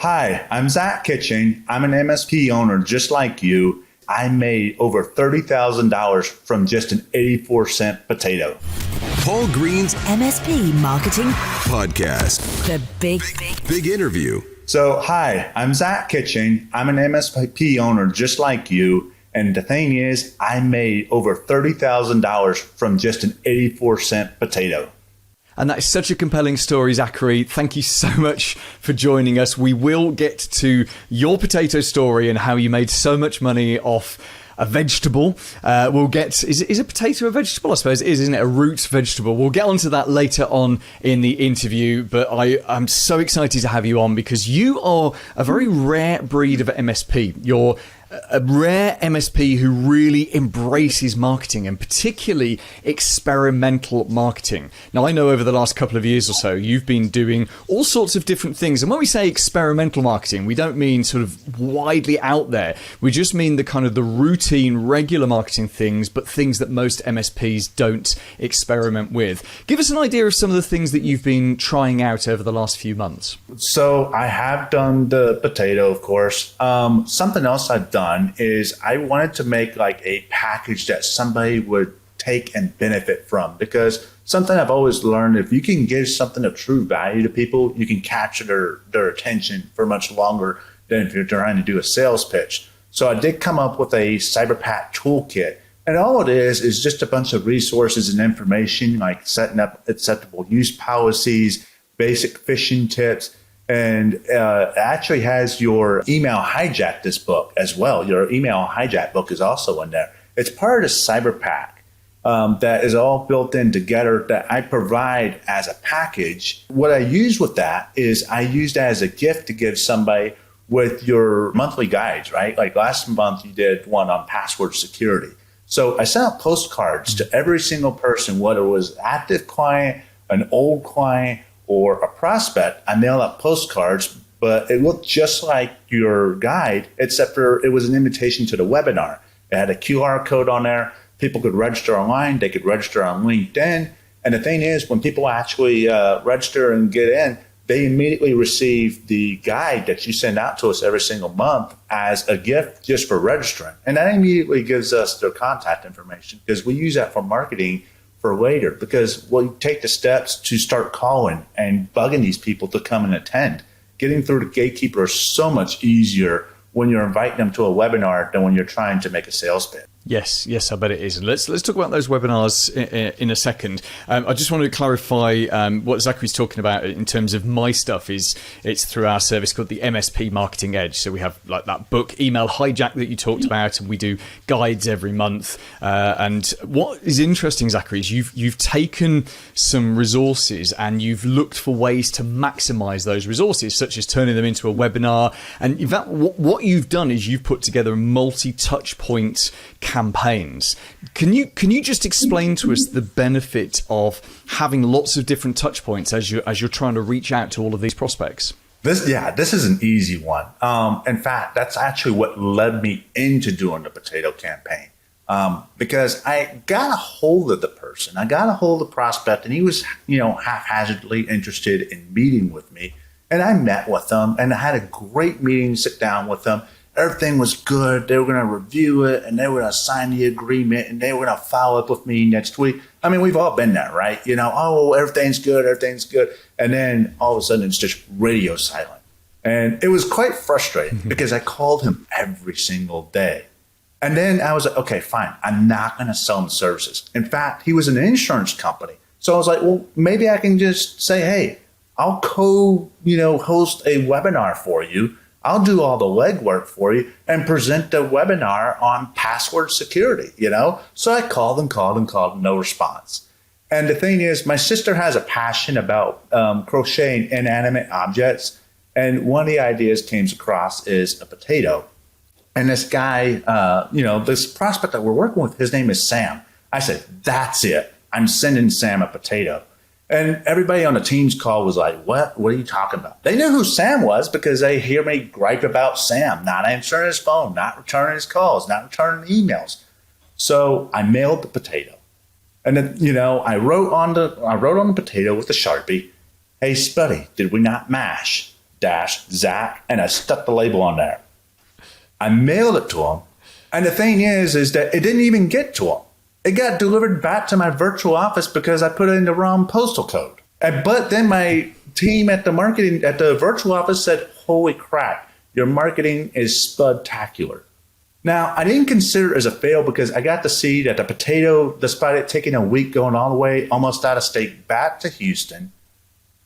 Hi, I'm Zach Kitchen. I'm an MSP owner just like you. I made over $30,000 from just an 84-cent potato. Paul Green's MSP Marketing Podcast. The big interview. So, hi, I'm Zach Kitchen. I'm an MSP owner just like you. And the thing is, I made over $30,000 from just an 84-cent potato. And that is such a compelling story, Zachary. Thank you so much for joining us. We will get to your potato story and how you made so much money off a vegetable. We'll get, is a potato a vegetable? I suppose it is, isn't it? A root vegetable. We'll get onto that later on in the interview, but I'm so excited to have you on because you are a very rare breed of MSP. You're a rare MSP who really embraces marketing and particularly experimental marketing. Now, I know over the last couple of years or so, you've been doing all sorts of different things. And when we say experimental marketing, we don't mean sort of widely out there. We just mean the kind of the routine, regular marketing things, but things that most MSPs don't experiment with. Give us an idea of some of the things that you've been trying out over the last few months. So I have done the potato, of course. Something else I've done is I wanted to make like a package that somebody would take and benefit from, because something I've always learned, if you can give something of true value to people, you can capture their attention for much longer than if you're trying to do a sales pitch. So I did come up with a CyberPack toolkit, and all it is just a bunch of resources and information like setting up acceptable use policies, basic phishing tips, and it actually has your email hijack this book as well. Your email hijack book is also in there. It's part of the CyberPack that is all built in together that I provide as a package. What I use with that is I use that as a gift to give somebody with your monthly guides, right? Like last month you did one on password security. So I sent out postcards to every single person, whether it was an active client, an old client, or a prospect. I mailed out postcards, but it looked just like your guide, except for it was an invitation to the webinar. It had a QR code on there. People could register online. They could register on LinkedIn. And the thing is, when people actually register and get in, they immediately receive the guide that you send out to us every single month as a gift just for registering. And that immediately gives us their contact information because we use that for marketing for later, because we'll take the steps to start calling and bugging these people to come and attend. Getting through the gatekeeper is so much easier when you're inviting them to a webinar than when you're trying to make a sales pitch. Yes, I bet it is. Let's talk about those webinars in a second. I just wanted to clarify what Zachary's talking about in terms of my stuff it's through our service called the MSP Marketing Edge. So we have like that book, Email Hijack, that you talked about, and we do guides every month. And what is interesting, Zachary, is you've taken some resources and you've looked for ways to maximize those resources, such as turning them into a webinar. And in fact, what you've done is you've put together a multi-touch point campaigns. Can you just explain to us the benefit of having lots of different touch points as you're trying to reach out to all of these prospects? This is an easy one. In fact, that's actually what led me into doing the potato campaign. Because I got a hold of the person, I got a hold of the prospect, and he was, haphazardly interested in meeting with me. And I met with them and I had a great meeting, sit down with them. Everything was good. They were going to review it and they were going to sign the agreement and they were going to follow up with me next week. I mean, we've all been there, right? Everything's good. And then all of a sudden it's just radio silent. And it was quite frustrating because I called him every single day. And then I was like, okay, fine. I'm not going to sell him services. In fact, he was an insurance company. So I was like, well, maybe I can just say, hey, I'll host a webinar for you. I'll do all the legwork for you and present the webinar on password security, So I called and no response. And the thing is, my sister has a passion about crocheting inanimate objects. And one of the ideas came across is a potato. And this guy, this prospect that we're working with, his name is Sam. I said, that's it. I'm sending Sam a potato. And everybody on the team's call was like, what are you talking about? They knew who Sam was because they hear me gripe about Sam, not answering his phone, not returning his calls, not returning emails. So I mailed the potato. And then, I wrote on the potato with a Sharpie, hey, Spuddy, did we not mash? Zach, and I stuck the label on there. I mailed it to him. And the thing is that it didn't even get to him. It got delivered back to my virtual office because I put it in the wrong postal code. But then my team at the virtual office said, holy crap, your marketing is spudtacular. Now, I didn't consider it as a fail because I got to see that the potato, despite it taking a week going all the way almost out of state back to Houston,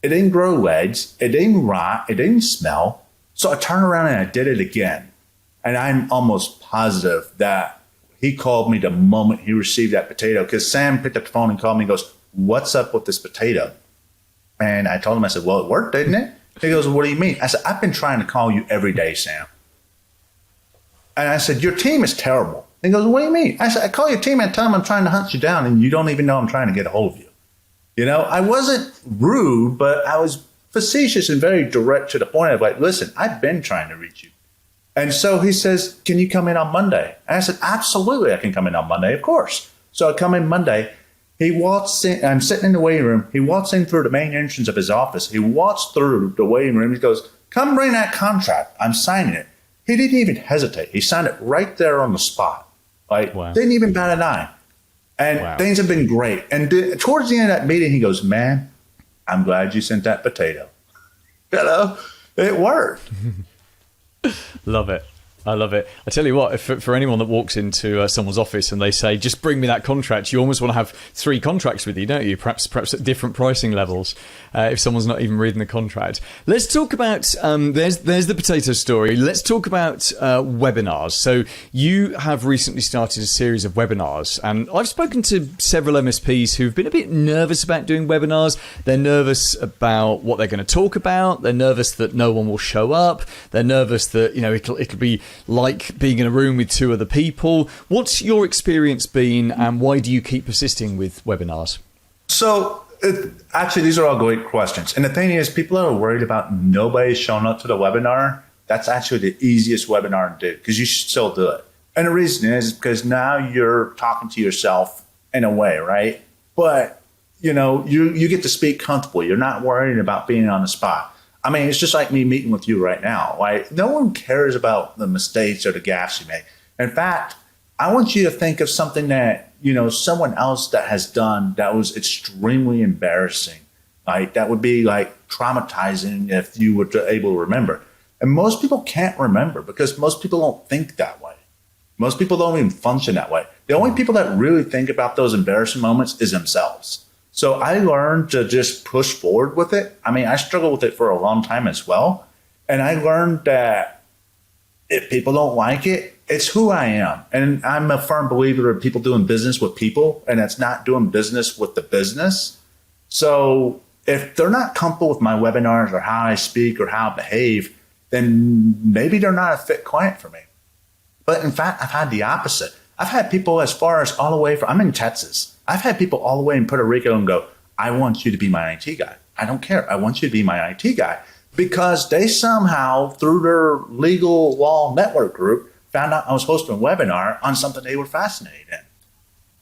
it didn't grow legs, it didn't rot, it didn't smell. So I turned around and I did it again. And I'm almost positive that he called me the moment he received that potato, because Sam picked up the phone and called me and goes, what's up with this potato? And I told him, I said, well, it worked, didn't it? He goes, what do you mean? I said, I've been trying to call you every day, Sam. And I said, your team is terrible. He goes, what do you mean? I said, I call your team and tell them I'm trying to hunt you down, and you don't even know I'm trying to get a hold of you. You know, I wasn't rude, but I was facetious and very direct to the point of like, listen, I've been trying to reach you. And so he says, can you come in on Monday? And I said, absolutely, I can come in on Monday, of course. So I come in Monday. He walks in. I'm sitting in the waiting room. He walks in through the main entrance of his office. He walks through the waiting room. He goes, come bring that contract. I'm signing it. He didn't even hesitate. He signed it right there on the spot. Like, wow. Didn't even bat an eye. And wow. Things have been great. And towards the end of that meeting, he goes, man, I'm glad you sent that potato. You know, it worked. Love it. I love it. I tell you what, if, for anyone that walks into someone's office and they say, just bring me that contract, you almost want to have 3 contracts with you, don't you? Perhaps at different pricing levels, if someone's not even reading the contract. Let's talk about, there's the potato story. Let's talk about webinars. So you have recently started a series of webinars, and I've spoken to several MSPs who've been a bit nervous about doing webinars. They're nervous about what they're going to talk about. They're nervous that no one will show up. They're nervous that, you know, it'll be like being in a room with 2 other people. What's your experience been, and why do you keep persisting with webinars? So actually, these are all great questions. And the thing is, people are worried about nobody showing up to the webinar. That's actually the easiest webinar to do, because you should still do it. And the reason is because now you're talking to yourself in a way, right? But, you know, you get to speak comfortably. You're not worrying about being on the spot. I mean, it's just like me meeting with you right now. Like, no one cares about the mistakes or the gaffes you make. In fact, I want you to think of something that, you know, someone else that has done that was extremely embarrassing. Like, that would be like traumatizing if you were able to remember. And most people can't remember because most people don't think that way. Most people don't even function that way. The only people that really think about those embarrassing moments is themselves. So I learned to just push forward with it. I mean, I struggled with it for a long time as well. And I learned that if people don't like it, it's who I am. And I'm a firm believer of people doing business with people, and it's not doing business with the business. So if they're not comfortable with my webinars or how I speak or how I behave, then maybe they're not a fit client for me. But in fact, I've had the opposite. I've had people as far as all the way from, I'm in Texas. I've had people all the way in Puerto Rico and go, I want you to be my IT guy. I don't care. I want you to be my IT guy. Because they somehow, through their legal law network group, found out I was hosting a webinar on something they were fascinated in.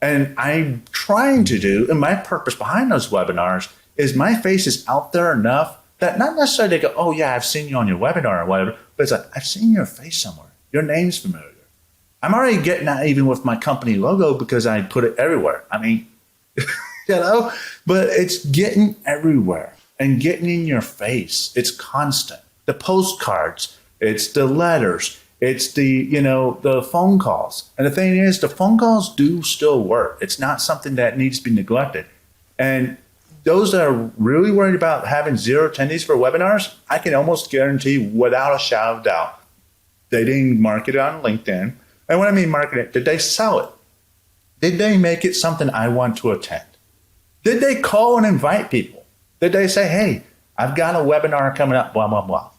And I'm trying to do, and my purpose behind those webinars is my face is out there enough that not necessarily they go, oh yeah, I've seen you on your webinar or whatever, but it's like, I've seen your face somewhere. Your name's familiar. I'm already getting that even with my company logo because I put it everywhere. I mean, you know, but it's getting everywhere and getting in your face. It's constant. The postcards, it's the letters, it's the, you know, the phone calls. And the thing is, the phone calls do still work. It's not something that needs to be neglected. And those that are really worried about having 0 attendees for webinars, I can almost guarantee without a shadow of doubt, they didn't market it on LinkedIn. And when I mean market it, did they sell it? Did they make it something I want to attend? Did they call and invite people? Did they say, hey, I've got a webinar coming up, blah, blah, blah.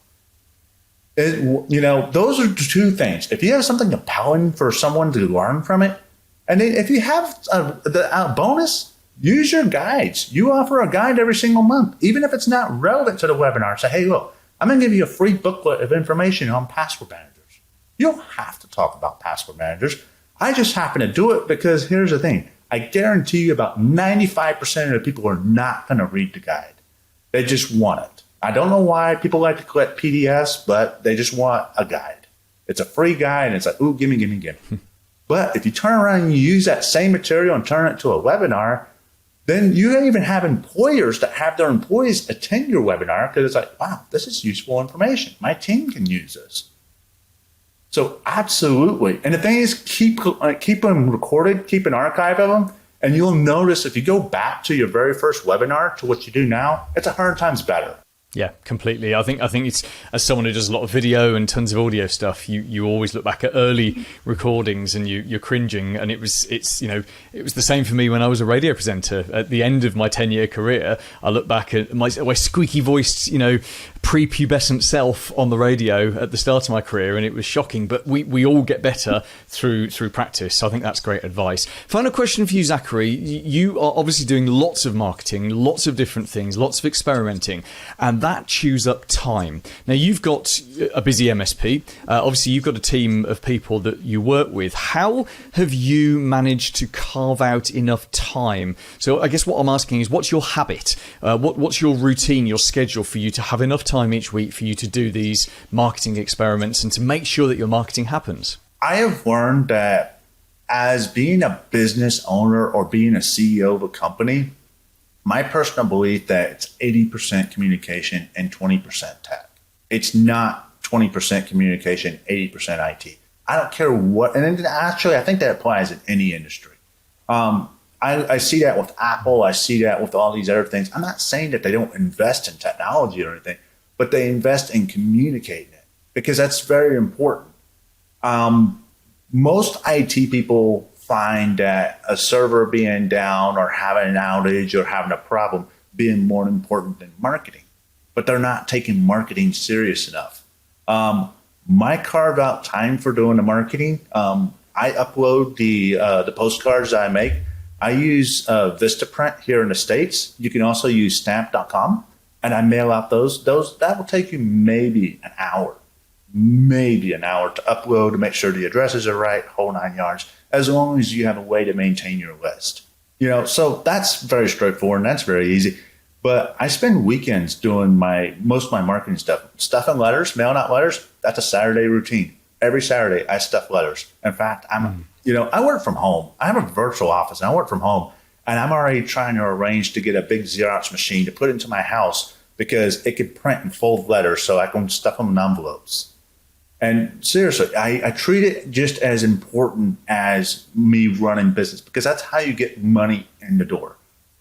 You know, those are the 2 things. If you have something compelling for someone to learn from it, and then if you have a bonus, use your guides. You offer a guide every single month, even if it's not relevant to the webinar. Say, hey, look, I'm going to give you a free booklet of information on password managers. You don't have to talk about password managers. I just happen to do it because here's the thing. I guarantee you about 95% of the people are not going to read the guide. They just want it. I don't know why people like to collect PDFs, but they just want a guide. It's a free guide, and it's like, ooh, gimme, gimme, gimme. But if you turn around and you use that same material and turn it to a webinar, then you don't even have employers that have their employees attend your webinar because it's like, wow, this is useful information. My team can use this. So absolutely. And the thing is, keep them recorded, keep an archive of them, and you'll notice if you go back to your very first webinar to what you do now, it's 100 times better. Yeah, completely. I think it's, as someone who does a lot of video and tons of audio stuff, you always look back at early recordings and you're cringing. And it was the same for me when I was a radio presenter. At the end of my 10-year career, I look back at my squeaky voiced, prepubescent self on the radio at the start of my career, and it was shocking. But we all get better through practice. So I think that's great advice. Final question for you, Zachary. You are obviously doing lots of marketing, lots of different things, lots of experimenting, and that chews up time. Now, you've got a busy MSP. Obviously, you've got a team of people that you work with. How have you managed to carve out enough time? So I guess what I'm asking is, what's your habit? What's your routine, your schedule for you to have enough time each week for you to do these marketing experiments and to make sure that your marketing happens? I have learned that as being a business owner or being a CEO of a company, my personal belief that it's 80% communication and 20% tech. It's not 20% communication, 80% IT. I don't care what, and actually I think that applies in any industry. I see that with Apple. I see that with all these other things. I'm not saying that they don't invest in technology or anything, but they invest in communicating it because that's very important. Most IT people find that a server being down or having an outage or having a problem being more important than marketing, but they're not taking marketing serious enough. My carve out time for doing the marketing, I upload the postcards that I make. I use Vistaprint here in the States. You can also use stamp.com, and I mail out those. That will take you maybe an hour to upload to make sure the addresses are right, whole 9 yards, as long as you have a way to maintain your list. So that's very straightforward and that's very easy. But I spend weekends doing most of my marketing stuff. Stuffing letters, mailing out letters, that's a Saturday routine. Every Saturday I stuff letters. In fact, I work from home. I have a virtual office and I work from home, and I'm already trying to arrange to get a big Xerox machine to put into my house because it could print and fold letters so I can stuff them in envelopes. And seriously, I treat it just as important as me running business because that's how you get money in the door.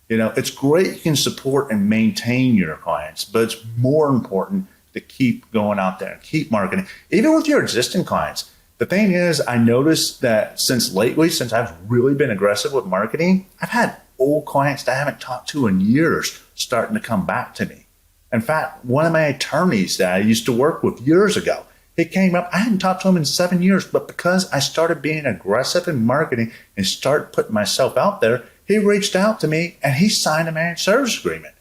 It's great you can support and maintain your clients, but it's more important to keep going out there and keep marketing, even with your existing clients. The thing is, I noticed that since I've really been aggressive with marketing, I've had old clients that I haven't talked to in years starting to come back to me. In fact, one of my attorneys that I used to work with years ago, he came up, I hadn't talked to him in 7 years, but because I started being aggressive in marketing and started putting myself out there, he reached out to me and he signed a managed service agreement.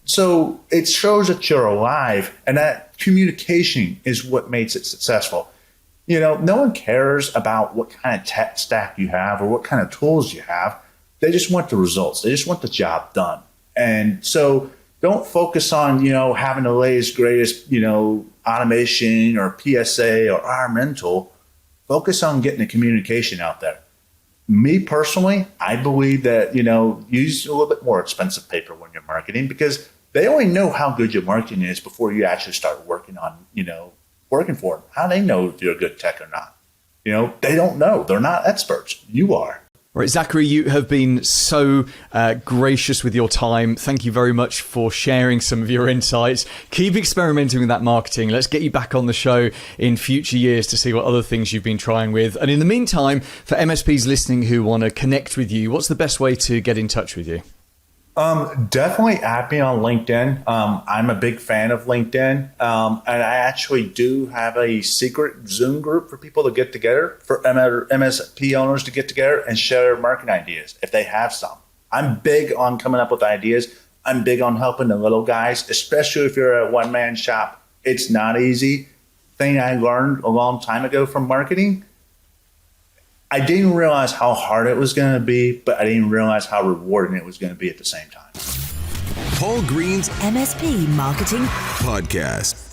So it shows that you're alive, and that communication is what makes it successful. No one cares about what kind of tech stack you have or what kind of tools you have. They just want the results. They just want the job done. And so don't focus on, having the latest, greatest, automation or PSA or RM tool. Focus on getting the communication out there. Me personally, I believe that, use a little bit more expensive paper when you're marketing because they only know how good your marketing is before you actually start working on, working for them. How do they know if you're a good tech or not? They don't know. They're not experts. You are. Right, Zachary, you have been so gracious with your time. Thank you very much for sharing some of your insights. Keep experimenting with that marketing. Let's get you back on the show in future years to see what other things you've been trying with. And in the meantime, for MSPs listening who want to connect with you, what's the best way to get in touch with you? Definitely add me on LinkedIn. I'm a big fan of LinkedIn. And I actually do have a secret Zoom group for people to get together, for MSP owners to get together and share marketing ideas if they have some. I'm big on coming up with ideas. I'm big on helping the little guys, especially if you're a one-man shop. It's not easy. Thing I learned a long time ago from marketing, I didn't realize how hard it was going to be, but I didn't realize how rewarding it was going to be at the same time. Paul Green's MSP Marketing Podcast.